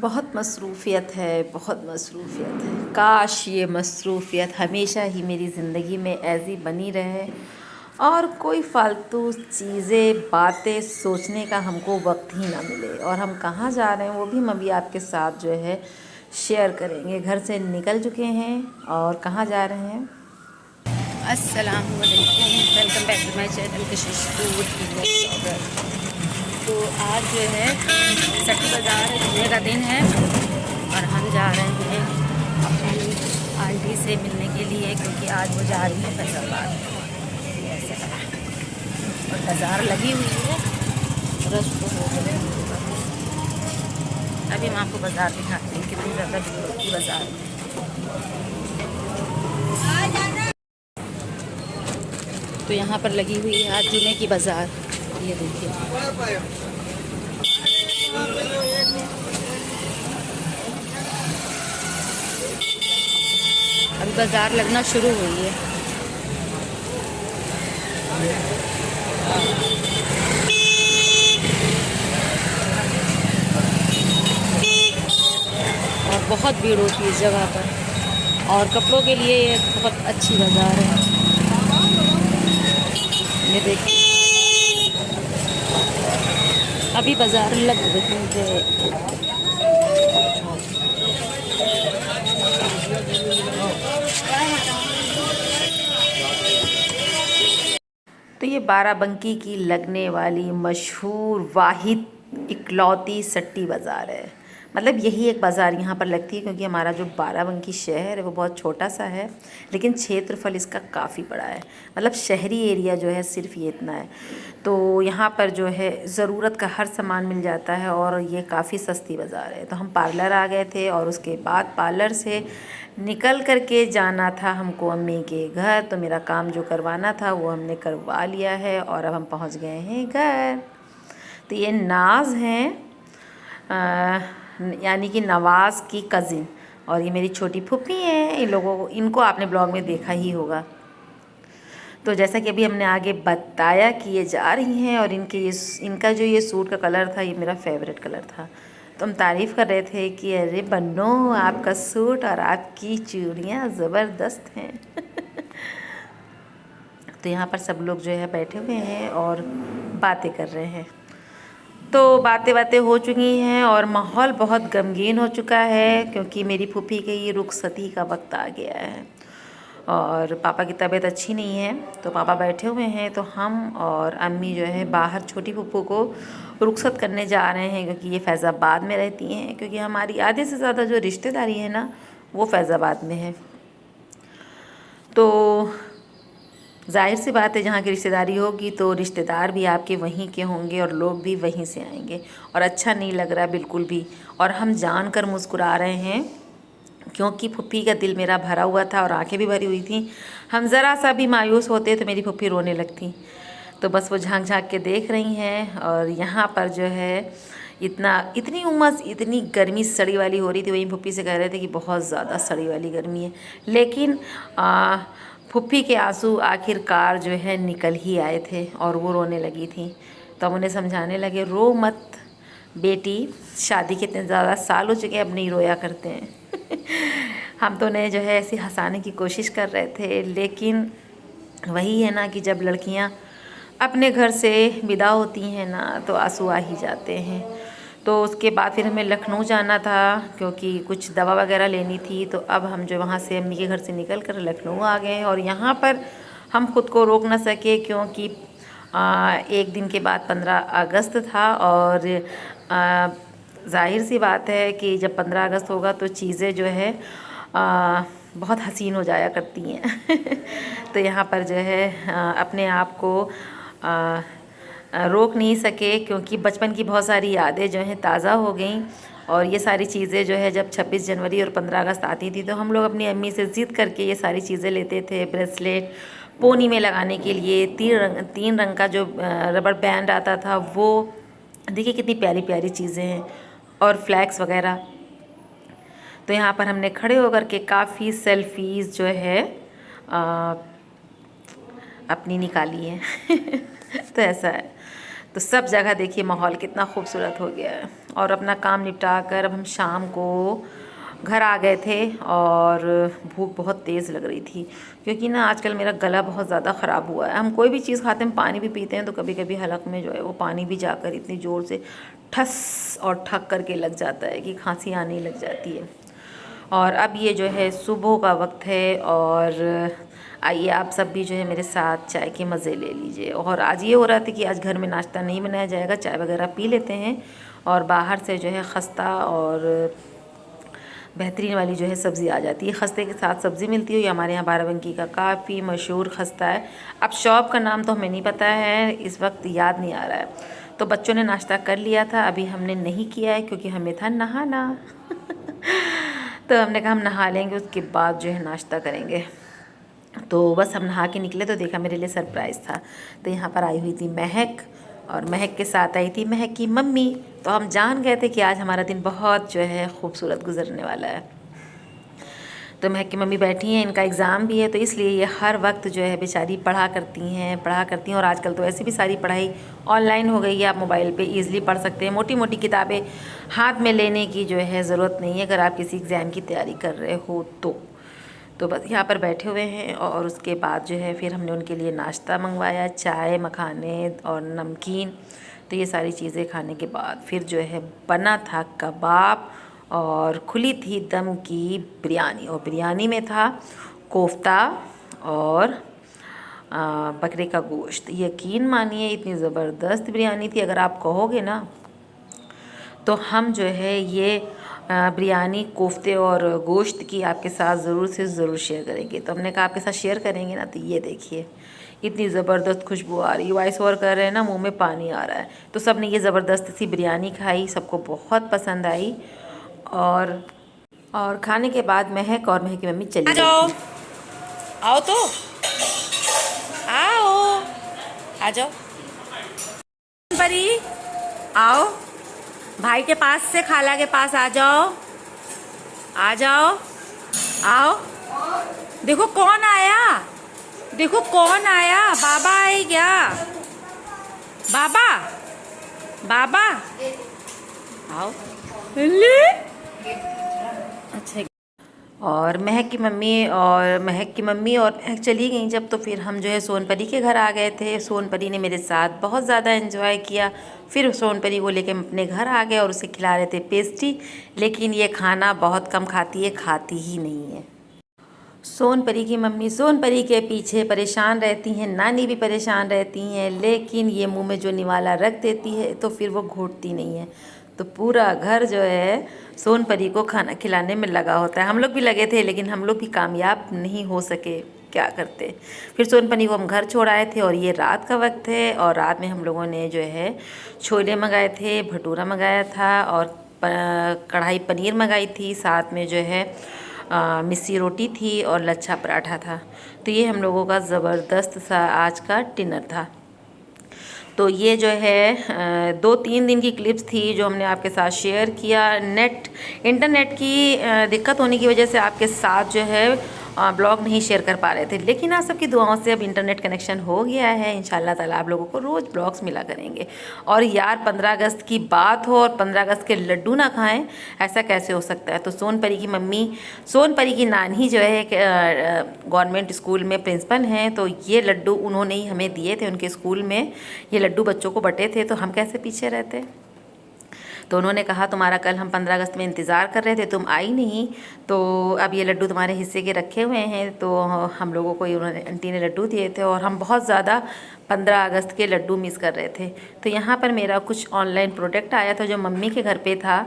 बहुत मसरूफ़ियत है, बहुत मसरूफ़ियत है। काश ये मसरूफ़ियत हमेशा ही मेरी ज़िंदगी में ऐसी बनी रहे और कोई फ़ालतू चीज़ें, बातें सोचने का हमको वक्त ही ना मिले। और हम कहाँ जा रहे हैं वो भी हम अभी आपके साथ जो है शेयर करेंगे। घर से निकल चुके हैं और कहाँ जा रहे हैं। अस्सलामुअलैकुम, welcome back to my channel Kashish food. तो आज जो है सट्टी बाज़ार जुमे का दिन है और हम जा रहे हैं अपनी आंटी से मिलने के लिए, क्योंकि आज वो जा रही है फैसलाबाद। ऐसे और बाज़ार लगी हुई है, रश तो हो गए। अभी हम आपको बाज़ार दिखाते हैं कितनी ज़्यादा भीड़ होती है बाज़ार में। तो यहाँ पर लगी हुई है आज जुमे की बाज़ार, ये देखिए। अभी बाज़ार लगना शुरू हुई है। और बहुत भीड़ होती है इस जगह पर, और कपड़ों के लिए ये बहुत अच्छी बाज़ार है। ये देखिए अभी बाज़ार लग रही है। तो ये बाराबंकी की लगने वाली मशहूर वाहिद इकलौती सट्टी बाज़ार है। मतलब यही एक बाज़ार यहाँ पर लगती है, क्योंकि हमारा जो बाराबंकी शहर है वो बहुत छोटा सा है, लेकिन क्षेत्रफल इसका काफ़ी बड़ा है। मतलब शहरी एरिया जो है सिर्फ ये इतना है। तो यहाँ पर जो है ज़रूरत का हर सामान मिल जाता है और ये काफ़ी सस्ती बाज़ार है। तो हम पार्लर आ गए थे और उसके बाद पार्लर से निकल कर के जाना था हमको अम्मी के घर। तो मेरा काम जो करवाना था वो हमने करवा लिया है और अब हम पहुंच गए हैं घर। तो ये नाज हैं, यानी कि नवाज़ की कज़िन, और ये मेरी छोटी फूफी हैं। इनको आपने ब्लॉग में देखा ही होगा। तो जैसा कि अभी हमने आगे बताया कि ये जा रही हैं, और इनका जो ये सूट का कलर था ये मेरा फेवरेट कलर था। तो हम तारीफ़ कर रहे थे कि अरे बन्नो, आपका सूट और आपकी चूड़ियाँ ज़बरदस्त हैं। तो यहाँ पर सब लोग जो है बैठे हुए हैं और बातें कर रहे हैं। तो बातें हो चुकी हैं और माहौल बहुत गमगीन हो चुका है, क्योंकि मेरी फूफी के ये रुखसती का वक्त आ गया है और पापा की तबीयत अच्छी नहीं है। तो पापा बैठे हुए हैं, तो हम और अम्मी जो है बाहर छोटी फूफू को रुखसत करने जा रहे हैं, क्योंकि ये फैज़ाबाद में रहती हैं। क्योंकि हमारी आधे से ज़्यादा जो रिश्तेदारी है ना वो फैज़ाबाद में है। तो जाहिर सी बात है, जहाँ की रिश्तेदारी होगी तो रिश्तेदार भी आपके वहीं के होंगे और लोग भी वहीं से आएंगे, और अच्छा नहीं लग रहा बिल्कुल भी। और हम जानकर मुस्कुरा रहे हैं, क्योंकि फुप्पी का दिल मेरा भरा हुआ था और आंखें भी भरी हुई थी। हम ज़रा सा भी मायूस होते तो मेरी फुप्पी रोने लगती। तो बस वो झांक झांक के देख रही हैं। और यहाँ पर जो है इतनी उमस, इतनी गर्मी सड़ी वाली हो रही थी। वहीं फुप्पी से कह रहे थे कि बहुत ज़्यादा सड़ी वाली गर्मी है, लेकिन फुप्पी के आंसू आखिरकार जो है निकल ही आए थे और वो रोने लगी थी। तो हम उन्हें समझाने लगे, रो मत बेटी, शादी के इतने ज़्यादा साल हो चुके हैं, अब नहीं रोया करते हैं। हम तो उन्हें जो है ऐसे हंसाने की कोशिश कर रहे थे, लेकिन वही है ना कि जब लड़कियां अपने घर से विदा होती हैं ना तो आंसू आ ही जाते हैं। तो उसके बाद फिर हमें लखनऊ जाना था, क्योंकि कुछ दवा वगैरह लेनी थी। तो अब हम जो वहाँ से अम्मी के घर से निकल कर लखनऊ आ गए हैं, और यहाँ पर हम ख़ुद को रोक ना सके, क्योंकि एक दिन के बाद 15 अगस्त था। और जाहिर सी बात है कि जब 15 अगस्त होगा तो चीज़ें जो है बहुत हसीन हो जाया करती हैं। तो यहाँ पर जो है अपने आप को रोक नहीं सके, क्योंकि बचपन की बहुत सारी यादें जो हैं ताज़ा हो गई। और ये सारी चीज़ें जो है जब 26 जनवरी और 15 अगस्त आती थी तो हम लोग अपनी अम्मी से ज़िद करके ये सारी चीज़ें लेते थे। ब्रेसलेट पोनी में लगाने के लिए, 3 रंग का जो रबड़ बैंड आता था वो, देखिए कितनी प्यारी प्यारी चीज़ें हैं, और फ्लैग्स वगैरह। तो यहाँ पर हमने खड़े होकर के काफ़ी सेल्फीज़ जो है अपनी निकाली है। तो ऐसा है। तो सब जगह देखिए माहौल कितना खूबसूरत हो गया है। और अपना काम निपटा कर अब हम शाम को घर आ गए थे। और भूख बहुत तेज़ लग रही थी क्योंकि ना आजकल मेरा गला बहुत ज़्यादा ख़राब हुआ है। हम कोई भी चीज़ खाते हैं, पानी भी पीते हैं, तो कभी कभी हलक में जो है वो पानी भी जाकर इतनी ज़ोर से ठस और ठक करके लग जाता है कि खांसी आने लग जाती है। और अब ये जो है सुबह का वक्त है और आइए आप सब भी जो है मेरे साथ चाय के मज़े ले लीजिए। और आज ये हो रहा था कि आज घर में नाश्ता नहीं बनाया जाएगा, चाय वगैरह पी लेते हैं और बाहर से जो है खस्ता और बेहतरीन वाली जो है सब्ज़ी आ जाती है। खस्ते के साथ सब्ज़ी मिलती है, ये हमारे यहाँ बाराबंकी का काफ़ी मशहूर खस्ता है। अब शॉप का नाम तो हमें नहीं पता है, इस वक्त याद नहीं आ रहा है। तो बच्चों ने नाश्ता कर लिया था, अभी हमने नहीं किया है क्योंकि हमें था नहाना तो हमने कहा हम नहा लेंगे, उसके बाद जो है नाश्ता करेंगे। तो बस हम नहा के निकले तो देखा मेरे लिए सरप्राइज़ था। तो यहाँ पर आई हुई थी महक और महक के साथ आई थी महक की मम्मी। तो हम जान गए थे कि आज हमारा दिन बहुत जो है खूबसूरत गुजरने वाला है। तो महक की मम्मी बैठी हैं, इनका एग्ज़ाम भी है, तो इसलिए ये हर वक्त जो है बेचारी पढ़ा करती हैं। और आजकल तो ऐसे भी सारी पढ़ाई ऑनलाइन हो गई है, आप मोबाइल पे ईज़िली पढ़ सकते हैं। मोटी मोटी किताबें हाथ में लेने की जो है ज़रूरत नहीं है अगर आप किसी एग्ज़ाम की तैयारी कर रहे हो तो बस यहाँ पर बैठे हुए हैं। और उसके बाद जो है फिर हमने उनके लिए नाश्ता मंगवाया, चाय, मखाने और नमकीन। तो ये सारी चीज़ें खाने के बाद फिर जो है बना था कबाब और खुली थी दम की बिरयानी। और बिरयानी में था कोफ्ता और बकरे का गोश्त। यकीन मानिए इतनी ज़बरदस्त बिरयानी थी, अगर आप कहोगे ना तो हम जो है ये बिरयानी कोफ्ते और गोश्त की आपके साथ ज़रूर से ज़रूर शेयर करेंगे। तो हमने कहा आपके साथ शेयर करेंगे ना, तो ये देखिए इतनी ज़बरदस्त खुशबू आ रही है, वॉइस ओवर कर रहे हैं ना, मुंह में पानी आ रहा है। तो सब ने ये ज़बरदस्त सी बिरयानी खाई, सबको बहुत पसंद आई। और खाने के बाद महक की मम्मी चली गई। आओ तो आओ, आ जाओ परी, आओ भाई के पास से खाला के पास आ जाओ, आ जाओ, आओ। देखो कौन आया, देखो कौन आया, बाबा आए क्या, बाबा बाबा आओ ले। अच्छा, और महक की मम्मी और महक चली गई जब, तो फिर हम जो है सोनपरी के घर आ गए थे। सोनपरी ने मेरे साथ बहुत ज़्यादा एंजॉय किया। फिर सोनपरी को लेके हम अपने घर आ गए और उसे खिला रहे थे पेस्ट्री, लेकिन ये खाना बहुत कम खाती है, खाती ही नहीं है। सोनपरी की मम्मी सोनपरी के पीछे परेशान रहती हैं, नानी भी परेशान रहती हैं, लेकिन ये मुंह में जो निवाला रख देती है तो फिर वो घोटती नहीं है। तो पूरा घर जो है सोनपरी को खाना खिलाने में लगा होता है। हम लोग भी लगे थे, लेकिन हम लोग भी कामयाब नहीं हो सके, क्या करते। फिर सोनपरी को हम घर छोड़ आए थे और ये रात का वक्त है। और रात में हम लोगों ने जो है छोले मंगाए थे, भटूरा मंगाया था और कढ़ाई पनीर मंगाई थी, साथ में जो है मिस्सी रोटी थी और लच्छा पराठा था। तो ये हम लोगों का ज़बरदस्त सा आज का डिनर था। तो ये जो है 2-3 दिन की क्लिप्स थी जो हमने आपके साथ शेयर किया। इंटरनेट की दिक्कत होने की वजह से आपके साथ जो है ब्लॉग नहीं शेयर कर पा रहे थे, लेकिन आप सबकी दुआओं से अब इंटरनेट कनेक्शन हो गया है। इंशाल्लाह ताला आप लोगों को रोज़ ब्लॉग्स मिला करेंगे। और यार 15 अगस्त की बात हो और 15 अगस्त के लड्डू ना खाएं, ऐसा कैसे हो सकता है। तो सोनपरी की मम्मी, सोनपरी की नानी जो है गवर्नमेंट स्कूल में प्रिंसिपल हैं, तो ये लड्डू उन्होंने ही हमें दिए थे। उनके स्कूल में ये लड्डू बच्चों को बटे थे, तो हम कैसे पीछे रहते। तो उन्होंने कहा तुम्हारा कल हम 15 अगस्त में इंतज़ार कर रहे थे, तुम आई नहीं, तो अब ये लड्डू तुम्हारे हिस्से के रखे हुए हैं। तो हम लोगों को उन्होंने आंटी ने लड्डू दिए थे और हम बहुत ज़्यादा 15 अगस्त के लड्डू मिस कर रहे थे। तो यहाँ पर मेरा कुछ ऑनलाइन प्रोडक्ट आया था जो मम्मी के घर पे था,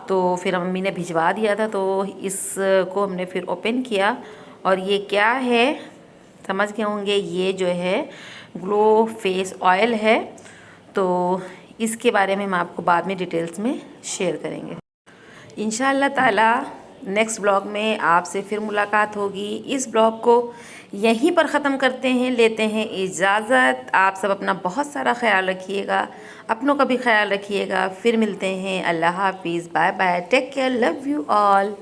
तो फिर मम्मी ने भिजवा दिया था। तो इसको हमने फिर ओपन किया और ये क्या है समझ गए होंगे, ये जो है ग्लो फेस ऑयल है। तो इसके बारे में हम आपको बाद में डिटेल्स में शेयर करेंगे। इंशाअल्लाह ताला नेक्स्ट ब्लॉग में आपसे फिर मुलाकात होगी। इस ब्लॉग को यहीं पर ख़त्म करते हैं, लेते हैं इजाज़त। आप सब अपना बहुत सारा ख्याल रखिएगा, अपनों का भी ख्याल रखिएगा। फिर मिलते हैं, अल्लाह हाफिज़, bye bye, take care, love you all.